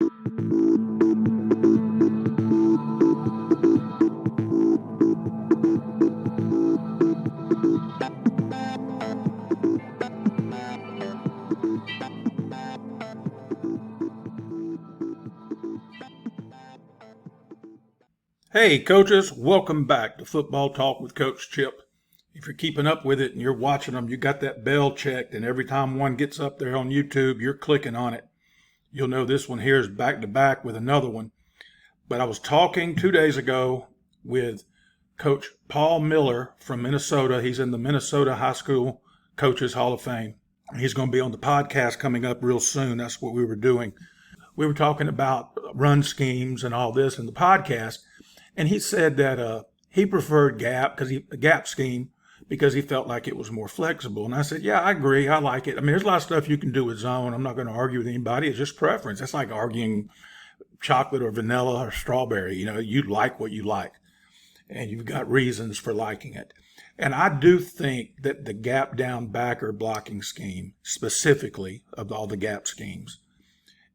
Hey coaches, welcome back to Football Talk with Coach Chip. If you're keeping up with it and you're watching them, you got that bell checked, and every time one gets up there on YouTube, you're clicking on it. You'll know this one here is back to back with another one. But I was talking 2 days ago with Coach Paul Miller from Minnesota. He's in the Minnesota High School Coaches Hall of Fame. He's going to be on the podcast coming up real soon. That's what we were doing. We were talking about run schemes and all this in the podcast. And he said that he preferred gap scheme because he felt like it was more flexible. And I said, yeah, I agree. I like it. I mean, there's a lot of stuff you can do with zone. I'm not going to argue with anybody. It's just preference. It's like arguing chocolate or vanilla or strawberry. You know, you like what you like, and you've got reasons for liking it. And I do think that the gap down backer blocking scheme, specifically of all the gap schemes,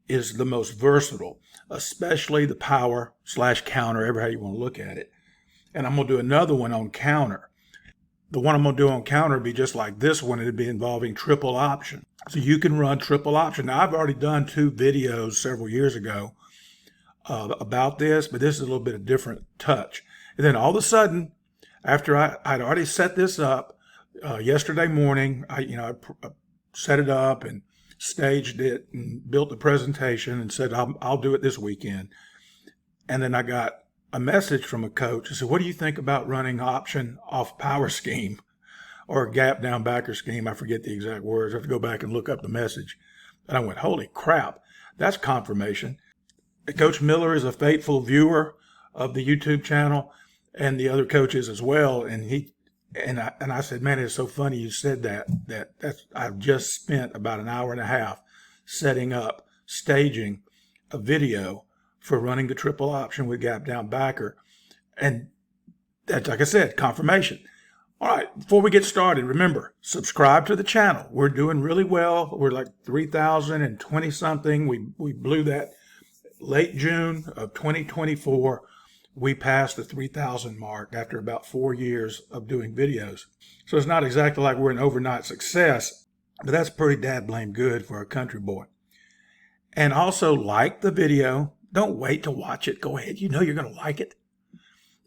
is the most versatile, especially the power/counter, however you want to look at it. And I'm going to do another one on counter. The one I'm going to do on counter would be just like this one. It would be involving triple option. So you can run triple option. Now, I've already done 2 videos several years ago about this, but this is a little bit of different touch. And then all of a sudden, after I'd already set this up yesterday morning, I set it up and staged it and built the presentation and said, I'll do it this weekend. And then I got a message from a coach. I said, what do you think about running option off power scheme or gap down backer scheme? I forget the exact words. I have to go back and look up the message. And I went, holy crap, that's confirmation. Coach Miller is a faithful viewer of the YouTube channel and the other coaches as well. And I said, man, it's so funny you said that. I've just spent about an hour and a half setting up, staging a video for running the triple option with gap down backer. And that's, like I said, confirmation. All right, before we get started, remember, subscribe to the channel. We're doing really well. We're like 3,020 something. We blew that late June of 2024. We passed the 3,000 mark after about 4 years of doing videos. So it's not exactly like we're an overnight success, but that's pretty dad blame good for a country boy. And also like the video. Don't wait to watch it. Go ahead. You know you're going to like it.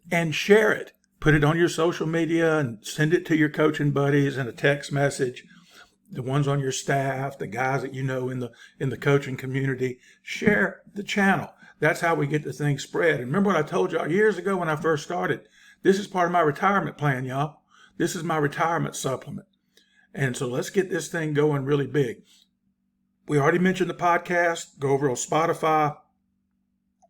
And share it. Put it on your social media and send it to your coaching buddies in a text message. The ones on your staff, the guys that you know in the coaching community. Share the channel. That's how we get the thing spread. And remember what I told y'all years ago when I first started? This is part of my retirement plan, y'all. This is my retirement supplement. And so let's get this thing going really big. We already mentioned the podcast. Go over on Spotify.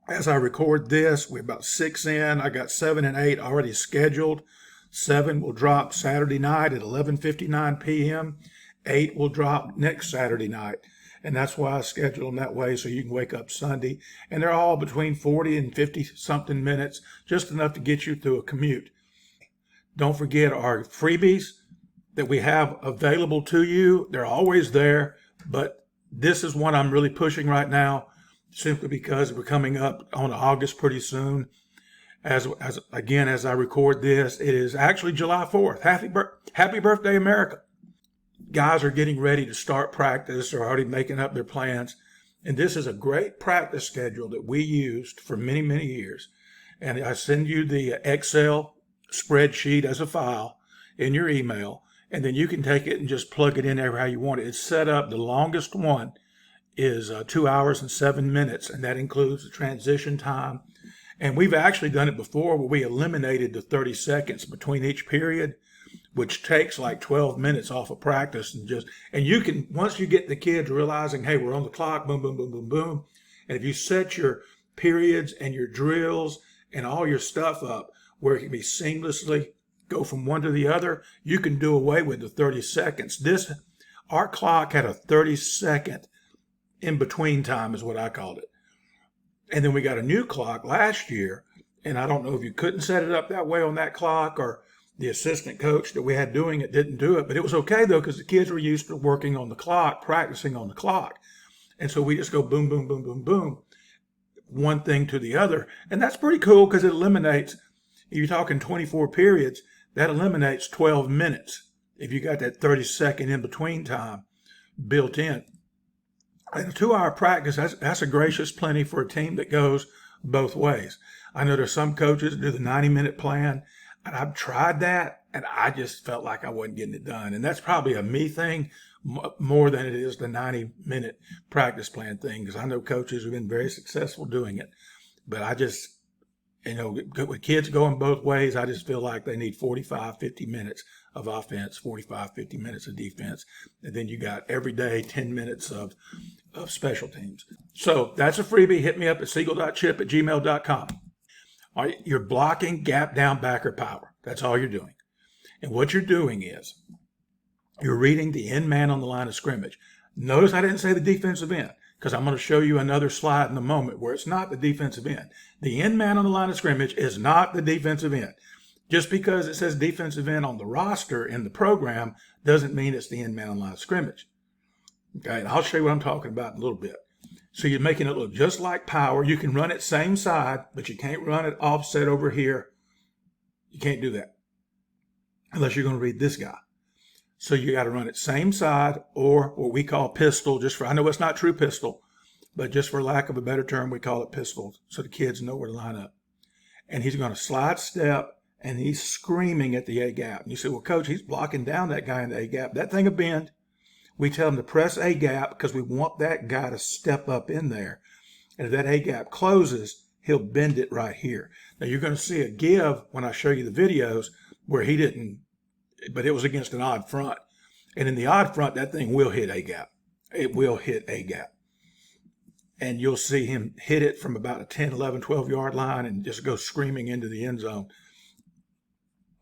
As I record this, we're about 6 in. I got 7 and 8 already scheduled. 7 will drop Saturday night at 11:59 p.m. 8 will drop next Saturday night. And that's why I schedule them that way so you can wake up Sunday. And they're all between 40 and 50 something minutes, just enough to get you through a commute. Don't forget our freebies that we have available to you. They're always there, but this is one I'm really pushing right now simply because we're coming up on August pretty soon. As I record this, it is actually July 4th. Happy birthday, America. Guys are getting ready to start practice or already making up their plans. And this is a great practice schedule that we used for many, many years. And I send you the Excel spreadsheet as a file in your email. And then you can take it and just plug it in there how you want it. It's set up. The longest one is 2 hours and 7 minutes. And that includes the transition time. And we've actually done it before where we eliminated the 30 seconds between each period, which takes like 12 minutes off of practice. And you can, once you get the kids realizing, hey, we're on the clock, boom, boom, boom, boom, boom. And if you set your periods and your drills and all your stuff up where it can be seamlessly go from one to the other, you can do away with the 30 seconds. Our clock had a 30-second in between time is what I called it. And then we got a new clock last year, and I don't know if you couldn't set it up that way on that clock or the assistant coach that we had doing it didn't do it, but it was okay though because the kids were used to working on the clock, practicing on the clock. And so we just go boom, boom, boom, boom, boom. one thing to the other. And that's pretty cool because it eliminates, if you're talking 24 periods, that eliminates 12 minutes if you got that 30-second in between time built in. And a 2-hour practice, that's a gracious plenty for a team that goes both ways. I know there's some coaches that do the 90-minute plan, and I've tried that, and I just felt like I wasn't getting it done. And that's probably a me thing more than it is the 90-minute practice plan thing, because I know coaches who've been very successful doing it. But I just, with kids going both ways, I just feel like they need 45, 50 minutes of offense, 45, 50 minutes of defense. And then you got every day 10 minutes of special teams. So that's a freebie. Hit me up at siegel.chip@gmail.com. All right, you're blocking gap down backer power. That's all you're doing. And what you're doing is you're reading the end man on the line of scrimmage. Notice I didn't say the defensive end, because I'm going to show you another slide in a moment where it's not the defensive end. The end man on the line of scrimmage is not the defensive end. Just because it says defensive end on the roster in the program doesn't mean it's the end man on the line of scrimmage. Okay, and I'll show you what I'm talking about in a little bit. So you're making it look just like power. You can run it same side, but you can't run it offset over here. You can't do that unless you're going to read this guy. So you got to run it same side, or what we call pistol, I know it's not true pistol, but just for lack of a better term, we call it pistol, so the kids know where to line up. And he's going to slide step, and he's screaming at the A gap. And you say, well, coach, he's blocking down that guy in the A gap. That thing will bend. We tell him to press A gap because we want that guy to step up in there. And if that A gap closes, he'll bend it right here. Now you're going to see a give when I show you the videos where he didn't, but it was against an odd front. And in the odd front, that thing will hit A gap. It will hit A gap. And you'll see him hit it from about a 10, 11, 12-yard line and just go screaming into the end zone.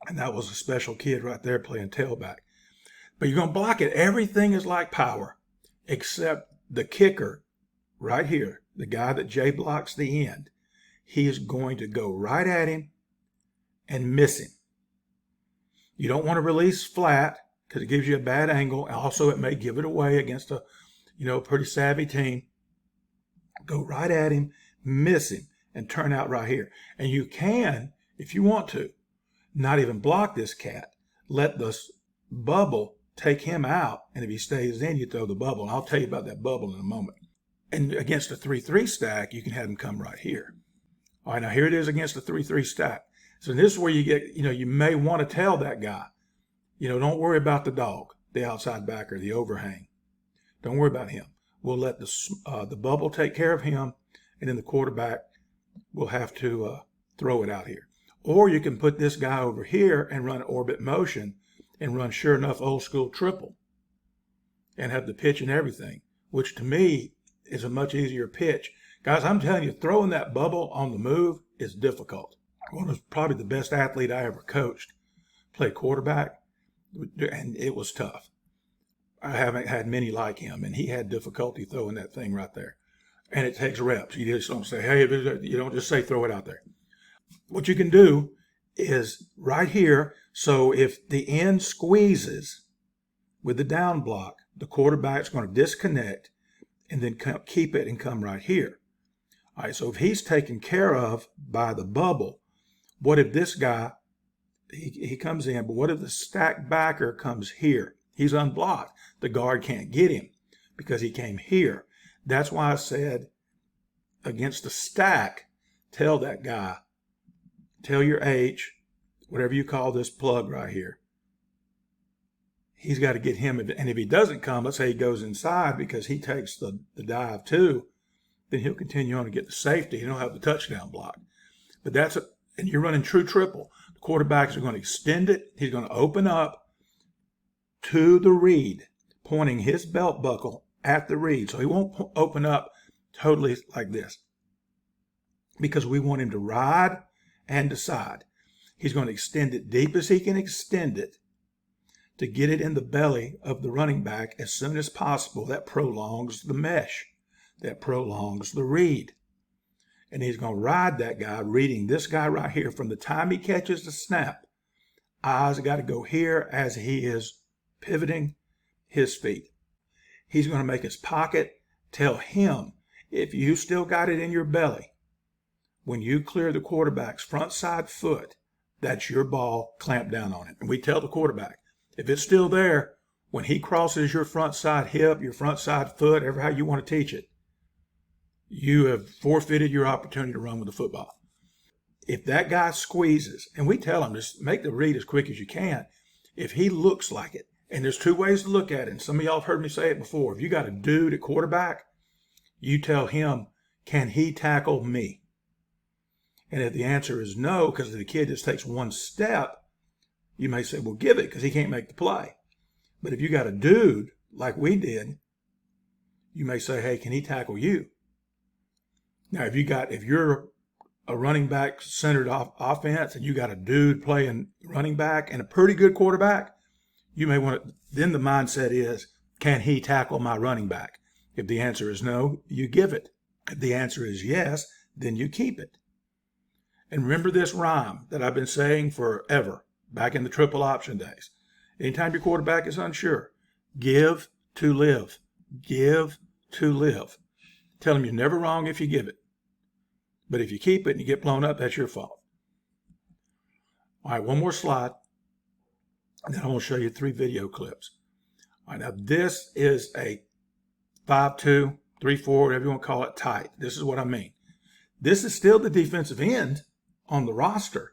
And that was a special kid right there playing tailback. But you're going to block it. Everything is like power, except the kicker right here, the guy that Jay blocks the end. He is going to go right at him and miss him. You don't want to release flat because it gives you a bad angle. Also, it may give it away against a, pretty savvy team. Go right at him, miss him, and turn out right here. And you can, if you want to, not even block this cat. Let the bubble take him out, and if he stays in, you throw the bubble. And I'll tell you about that bubble in a moment. And against a 3-3 stack, you can have him come right here. All right, now here it is against a 3-3 stack. So this is where you get, you may want to tell that guy, don't worry about the dog, the outside backer, the overhang. Don't worry about him. We'll let the bubble take care of him, and then the quarterback will have to throw it out here. Or you can put this guy over here and run orbit motion and run sure enough old school triple and have the pitch and everything, which to me is a much easier pitch. Guys, I'm telling you, throwing that bubble on the move is difficult. One was probably the best athlete I ever coached, played quarterback, and it was tough. I haven't had many like him, and he had difficulty throwing that thing right there. And it takes reps. You just don't say, hey, you don't just say throw it out there. What you can do is right here, so if the end squeezes with the down block, the quarterback's going to disconnect and then keep it and come right here. All right, so if he's taken care of by the bubble, what if this guy, he comes in, but what if the stack backer comes here? He's unblocked. The guard can't get him because he came here. That's why I said against the stack, tell that guy, tell your H, whatever you call this plug right here, he's got to get him. And if he doesn't come, let's say he goes inside because he takes the dive too, then he'll continue on to get the safety. He don't have the touchdown block. But and you're running true triple. The quarterbacks are going to extend it. He's going to open up to the read, pointing his belt buckle at the read. So he won't open up totally like this because we want him to ride and decide. He's going to extend it deep as he can extend it to get it in the belly of the running back as soon as possible. That prolongs the mesh. That prolongs the read. And he's going to ride that guy, reading this guy right here. From the time he catches the snap, eyes got to go here as he is pivoting his feet. He's going to make his pocket tell him, if you still got it in your belly, when you clear the quarterback's front side foot, that's your ball, clamp down on it. And we tell the quarterback, if it's still there, when he crosses your front side hip, your front side foot, ever how you want to teach it, you have forfeited your opportunity to run with the football. If that guy squeezes, and we tell him, just make the read as quick as you can, if he looks like it, and there's two ways to look at it, and some of y'all have heard me say it before, if you got a dude at quarterback, you tell him, can he tackle me? And if the answer is no, because the kid just takes one step, you may say, well, give it, because he can't make the play. But if you got a dude, like we did, you may say, hey, can he tackle you? Now, if you're a running back centered offense and you got a dude playing running back and a pretty good quarterback, you may want to, then the mindset is, can he tackle my running back? If the answer is no, you give it. If the answer is yes, then you keep it. And remember this rhyme that I've been saying forever, back in the triple option days. Anytime your quarterback is unsure, give to live. Give to live. Tell him you're never wrong if you give it. But if you keep it and you get blown up, that's your fault. All right, one more slide. And then I want to show you 3 video clips. All right, now this is a 5-2, 3-4, whatever you want to call it, tight. This is what I mean. This is still the defensive end on the roster,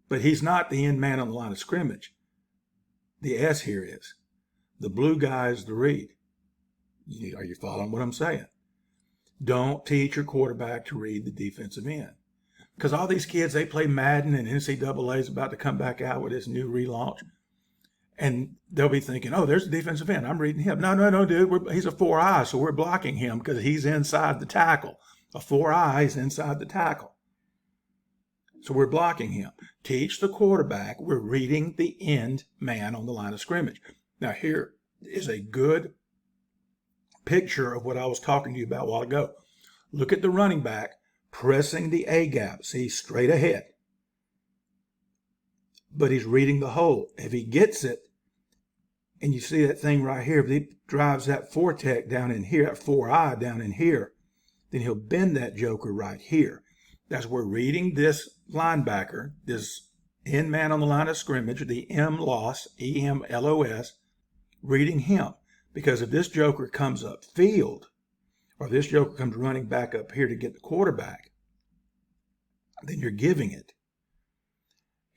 but he's not the end man on the line of scrimmage. The S here is. The blue guy is the read. Are you following what I'm saying? Don't teach your quarterback to read the defensive end. Because all these kids, they play Madden, and NCAA is about to come back out with this new relaunch. And they'll be thinking, oh, there's the defensive end. I'm reading him. No, dude. He's a 4-eye, so we're blocking him because he's inside the tackle. A 4-eye is inside the tackle. So we're blocking him. Teach the quarterback we're reading the end man on the line of scrimmage. Now, here is a good picture of what I was talking to you about a while ago. Look at the running back pressing the A gap. See, straight ahead. But he's reading the hole. If he gets it, and you see that thing right here, if he drives that 4-tech down in here, that 4-eye down in here, then he'll bend that joker right here. That's where reading this linebacker, this end man on the line of scrimmage, the M-LOS, E-M-L-O-S, reading him. Because if this joker comes up field, or this joker comes running back up here to get the quarterback, then you're giving it.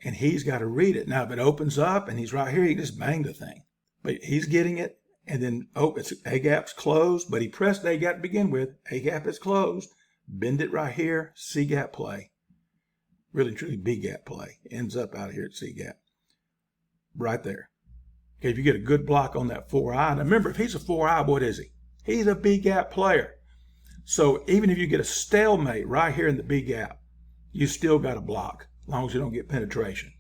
And he's got to read it. Now, if it opens up and he's right here, he can just bang the thing. But he's getting it, and then, it's A-gap's closed, but he pressed A-gap to begin with. A-gap is closed. Bend it right here, C-gap play. Really, truly, B-gap play. Ends up out here at C-gap. Right there. Okay, if you get a good block on that 4-eye. Now, remember, if he's a 4-eye, what is he? He's a B-gap player. So even if you get a stalemate right here in the B-gap, you still got to block. As long as you don't get penetration.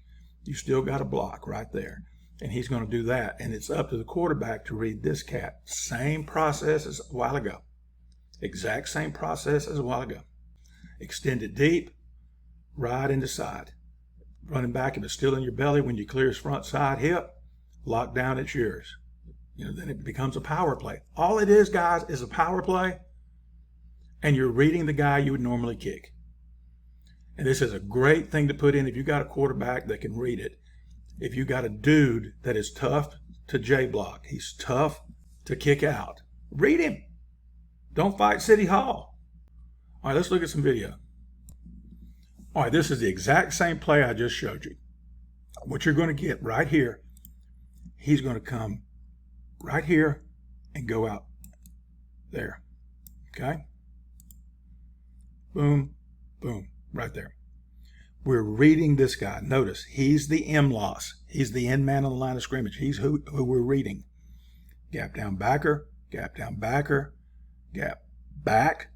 You still got to block right there. And he's going to do that. And it's up to the quarterback to read this cat. Same process as a while ago. Exact same process as a while ago. Extend it deep, right into side. Running back, if it's still in your belly when you clear his front side hip, lock down, it's yours. Then it becomes a power play. All it is, guys, is a power play, and you're reading the guy you would normally kick. And this is a great thing to put in if you got a quarterback that can read it. If you got a dude that is tough to J-block, he's tough to kick out, read him. Don't fight City Hall. All right, let's look at some video. All right, this is the exact same play I just showed you. What you're going to get right here, he's going to come right here and go out there. Okay? Boom, boom, right there. We're reading this guy. Notice, he's the M-LOS. He's the end man on the line of scrimmage. He's who we're reading. Gap down backer, gap down backer, gap back,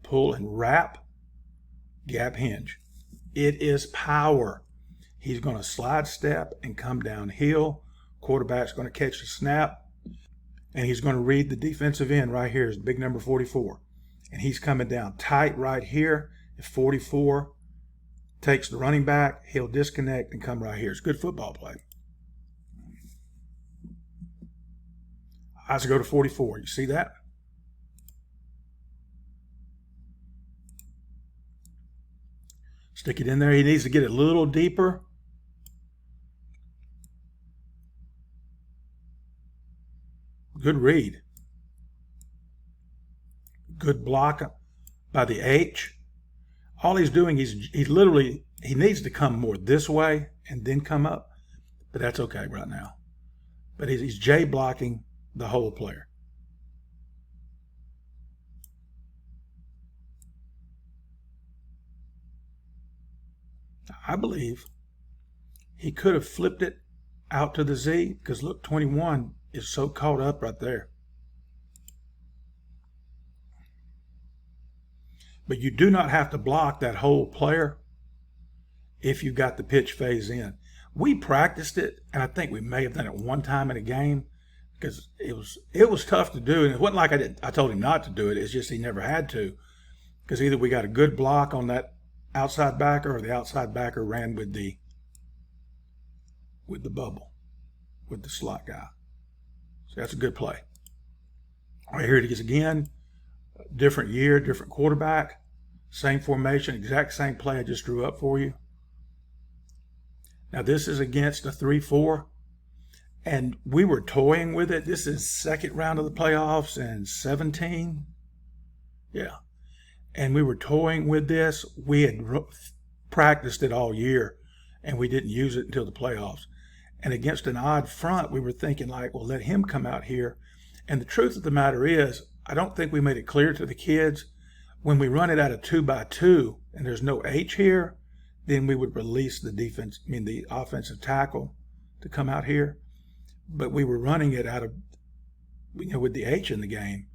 pull and wrap, gap hinge. It is power. He's going to slide step and come downhill. Quarterback's going to catch the snap, and he's going to read the defensive end right here is big number 44. And he's coming down tight right here. If 44 takes the running back, he'll disconnect and come right here. It's a good football play. Eyes go to 44. You see that? Stick it in there. He needs to get it a little deeper. Good read. Good block by the H. All he's doing, he needs to come more this way and then come up, but that's okay right now. But he's J blocking the whole player. I believe he could have flipped it out to the Z, because look, 21 is so caught up right there. But you do not have to block that whole player if you got the pitch phase in. We practiced it, and I think we may have done it one time in a game, because it was tough to do. And it wasn't like I told him not to do it. It's just he never had to, because either we got a good block on that outside backer, or the outside backer ran with the bubble, with the slot guy. So that's a good play. All right, here it is again. Different year, different quarterback, same formation, exact same play I just drew up for you. Now this is against a 3-4, and we were toying with it. This is second round of the playoffs in 17. Yeah. And we were toying with this. We had practiced it all year, and we didn't use it until the playoffs. And against an odd front, we were thinking like, well, let him come out here. And the truth of the matter is, I don't think we made it clear to the kids. When we run it out of 2x2 and there's no H here, then we would release the offensive tackle to come out here. But we were running it out of, with the H in the game.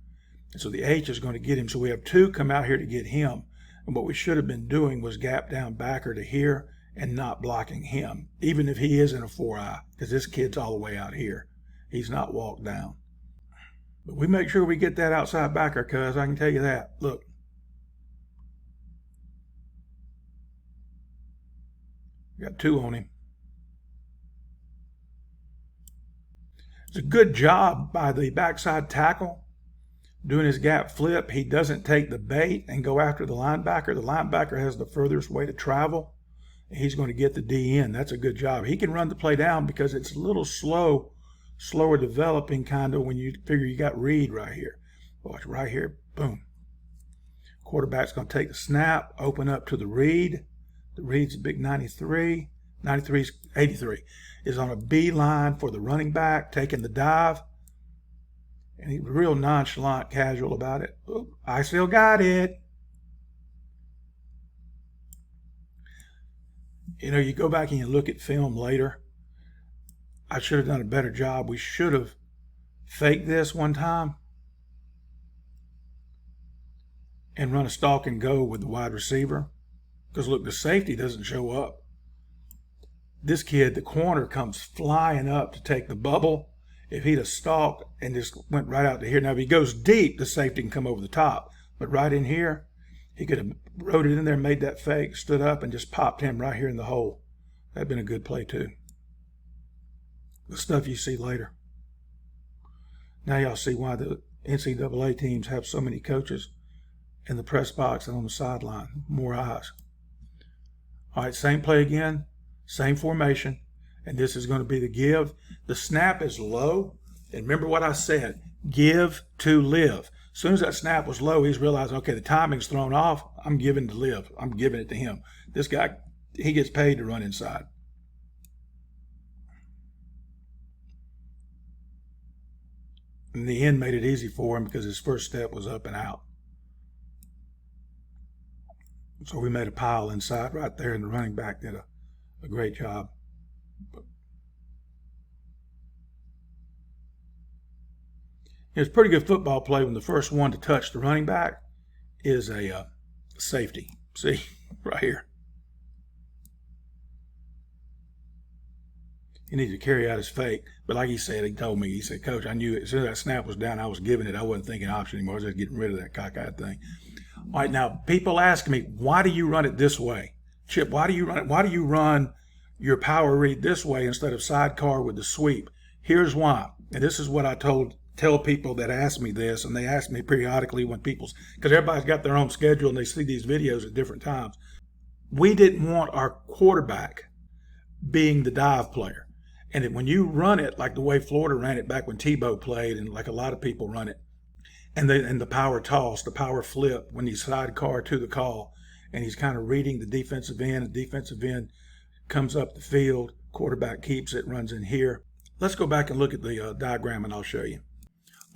And so the H is going to get him. So we have two come out here to get him. And what we should have been doing was gap down backer to here and not blocking him, even if he is in a 4-eye, because this kid's all the way out here. He's not walked down. But we make sure we get that outside backer, cuz I can tell you that. Look. Got two on him. It's a good job by the backside tackle doing his gap flip. He doesn't take the bait and go after the linebacker. The linebacker has the furthest way to travel. He's going to get the D in. That's a good job. He can run the play down because it's a little slower developing kind of when you figure you got read right here. Watch right here. Boom. Quarterback's going to take the snap, open up to the read. The read's a big 93. 93's 83. Is on a B line for the running back, taking the dive. And he's real nonchalant, casual about it. Oop, I still got it. You know, you go back and you look at film later. I should have done a better job. We should have faked this one time and run a stalk and go with the wide receiver. Because look, the safety doesn't show up. This kid, the corner, comes flying up to take the bubble. If he'd have stalked and just went right out to here. Now, if he goes deep, the safety can come over the top. But right in here, he could have rode it in there, made that fake, stood up, and just popped him right here in the hole. That'd been a good play, too. The stuff you see later. Now y'all see why the NCAA teams have so many coaches in the press box and on the sideline. More eyes. All right, same play again, same formation, and this is going to be the give. The snap is low, and remember what I said, give to live. As soon as that snap was low, he's realizing, okay, the timing's thrown off. I'm giving to live. I'm giving it to him. This guy, he gets paid to run inside. And the end made it easy for him because his first step was up and out. So we made a pile inside right there, and the running back did a great job. It's a pretty good football play when the first one to touch the running back is a safety. See, right here. He needs to carry out his fake. But like he said, he told me, he said, Coach, I knew it. As soon as that snap was down, I was giving it. I wasn't thinking option anymore. I was just getting rid of that cockeyed thing. All right, now, people ask me, why do you run it this way? Chip, why do you run it? Why do you run your power read this way instead of sidecar with the sweep? Here's why. And this is what I tell people that ask me this, and they ask me periodically when because everybody's got their own schedule and they see these videos at different times. we didn't want our quarterback being the dive player. And when you run it like the way Florida ran it back when Tebow played, and like a lot of people run it, and the power toss, the power flip, when he's sidecar to the call, and he's kind of reading the defensive end, the defensive end comes up the field, quarterback keeps it, runs in here. Let's go back and look at the diagram, and I'll show you.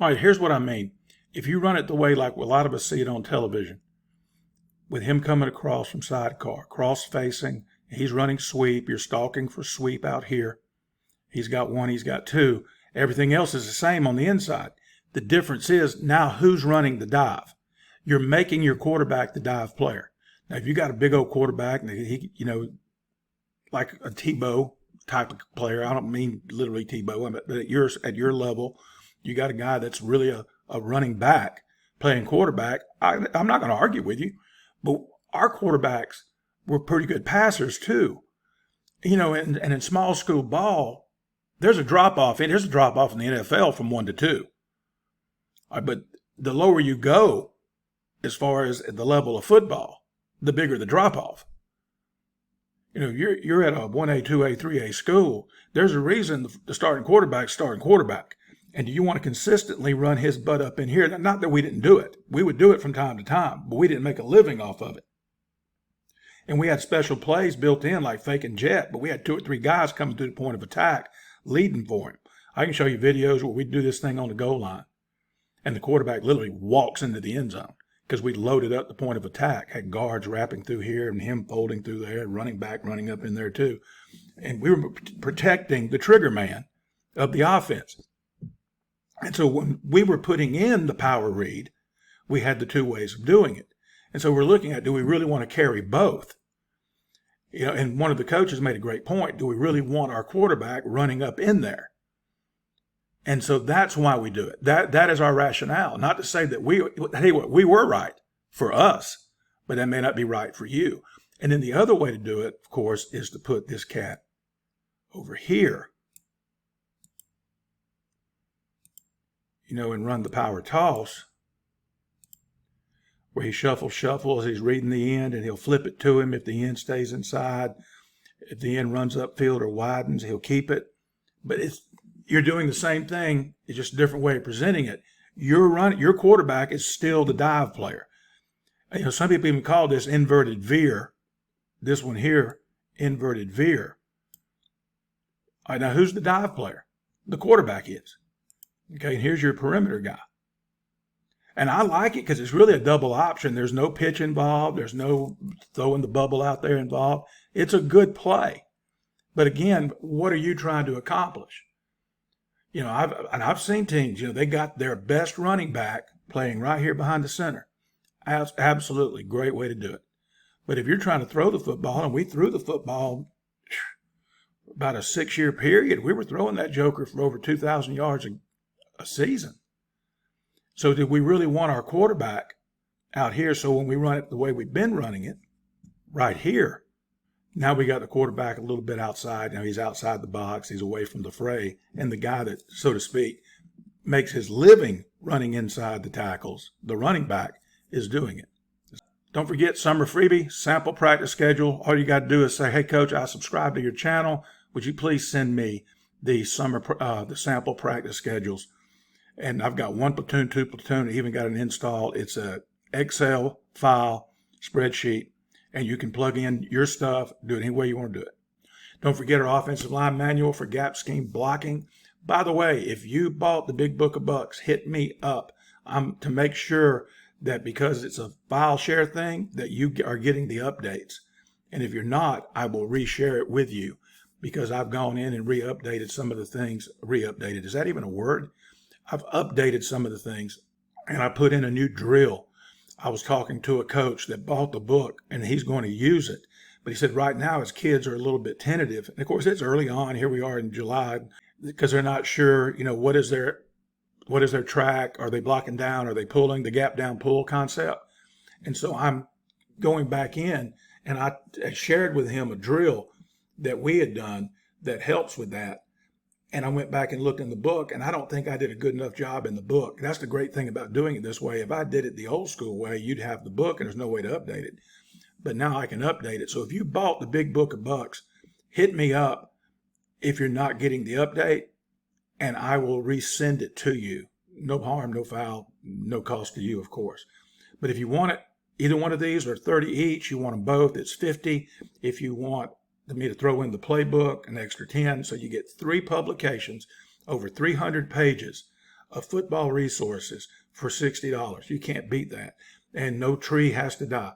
All right, here's what I mean. If you run it the way like a lot of us see it on television, with him coming across from sidecar, cross-facing, he's running sweep, you're stalking for sweep out here. He's got one, he's got two. Everything else is the same on the inside. The difference is now who's running the dive. You're making your quarterback the dive player. Now, if you got a big old quarterback, he, like a Tebow type of player, I don't mean literally Tebow, but at your level, you got a guy that's really a running back playing quarterback. I'm not going to argue with you, but our quarterbacks were pretty good passers too. And in small school ball, there's a drop-off. There's a drop-off in the NFL from 1 to 2. But the lower you go, as far as the level of football, the bigger the drop-off. You're at a 1A, 2A, 3A school. There's a reason the starting quarterback's starting quarterback. And do you want to consistently run his butt up in here? Not that we didn't do it. We would do it from time to time, but we didn't make a living off of it. And we had special plays built in like fake and jet, but we had 2 or 3 guys coming to the point of attack leading for him. I can show you videos where we do this thing on the goal line, and the quarterback literally walks into the end zone because we loaded up the point of attack, had guards wrapping through here and him folding through there, running back running up in there too. And we were protecting the trigger man of the offense. And so when we were putting in the power read, we had the 2 ways of doing it. And so we're looking at, do we really want to carry both? And one of the coaches made a great point. Do we really want our quarterback running up in there? And so that's why we do it. That is our rationale. Not to say that we were right for us, but that may not be right for you. And then the other way to do it, of course, is to put this cat over here, and run the power toss, where he shuffles, he's reading the end, and he'll flip it to him if the end stays inside. If the end runs upfield or widens, he'll keep it. But you're doing the same thing. It's just a different way of presenting it. Your quarterback is still the dive player. Some people even call this inverted veer. This one here, inverted veer. All right, now who's the dive player? The quarterback is. Okay, and here's your perimeter guy. And I like it because it's really a double option. There's no pitch involved. There's no throwing the bubble out there involved. It's a good play. But again, what are you trying to accomplish? I've seen teams, they got their best running back playing right here behind the center. Absolutely great way to do it. But if you're trying to throw the football, and we threw the football about a 6-year period, we were throwing that joker for over 2,000 yards a season. So did we really want our quarterback out here? So when we run it the way we've been running it, right here, now we got the quarterback a little bit outside. Now he's outside the box. He's away from the fray. And the guy that, so to speak, makes his living running inside the tackles, the running back, is doing it. Don't forget, summer freebie, sample practice schedule. All you got to do is say, hey, Coach, I subscribe to your channel. Would you please send me the sample practice schedules? And I've got 1 platoon, 2 platoon, even got an install. It's a Excel file spreadsheet, and you can plug in your stuff, do it any way you want to do it. Don't forget our offensive line manual for gap scheme blocking. By the way, if you bought the Big Book of Bucks, hit me up to make sure that because it's a file share thing, that you are getting the updates. And if you're not, I will reshare it with you because I've gone in and re-updated some of the things. Re-updated, is that even a word? I've updated some of the things, and I put in a new drill. I was talking to a coach that bought the book, and he's going to use it. But he said right now his kids are a little bit tentative. And, of course, it's early on. Here we are in July because they're not sure, what is their track? Are they blocking down? Are they pulling? The gap down pull concept. And so I'm going back in, and I shared with him a drill that we had done that helps with that. And I went back and looked in the book, and I don't think I did a good enough job in the book. That's the great thing about doing it this way. If I did it the old school way, you'd have the book, and there's no way to update it. but now I can update it. So if you bought the Big Book of Bucks, hit me up if you're not getting the update, and I will resend it to you. No harm, no foul, no cost to you, of course. But if you want it, either one of these are 30 each. You want them both, it's 50. If you want me to throw in the playbook, an extra 10. So you get 3 publications, over 300 pages of football resources for $60. You can't beat that. And no tree has to die.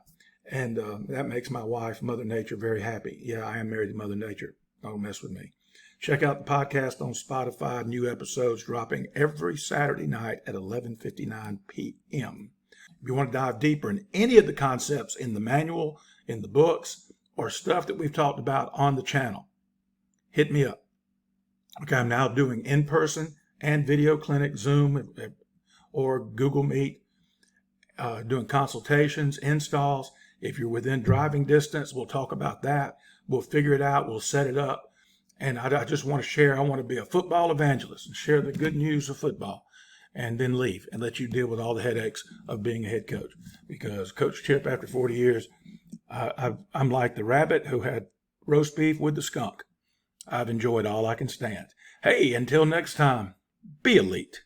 And that makes my wife, Mother Nature, very happy. Yeah, I am married to Mother Nature. Don't mess with me. Check out the podcast on Spotify. New episodes dropping every Saturday night at 11:59 p.m. If you want to dive deeper in any of the concepts in the manual, in the books, or stuff that we've talked about on the channel, hit me up. Okay, I'm now doing in-person and video clinic, Zoom or Google Meet, doing consultations, installs. If you're within driving distance, we'll talk about that. We'll figure it out. We'll set it up. And I just want to share. I want to be a football evangelist and share the good news of football, and then leave and let you deal with all the headaches of being a head coach. Because Coach Chip, after 40 years, I'm like the rabbit who had roast beef with the skunk. I've enjoyed all I can stand. Hey, until next time, be elite.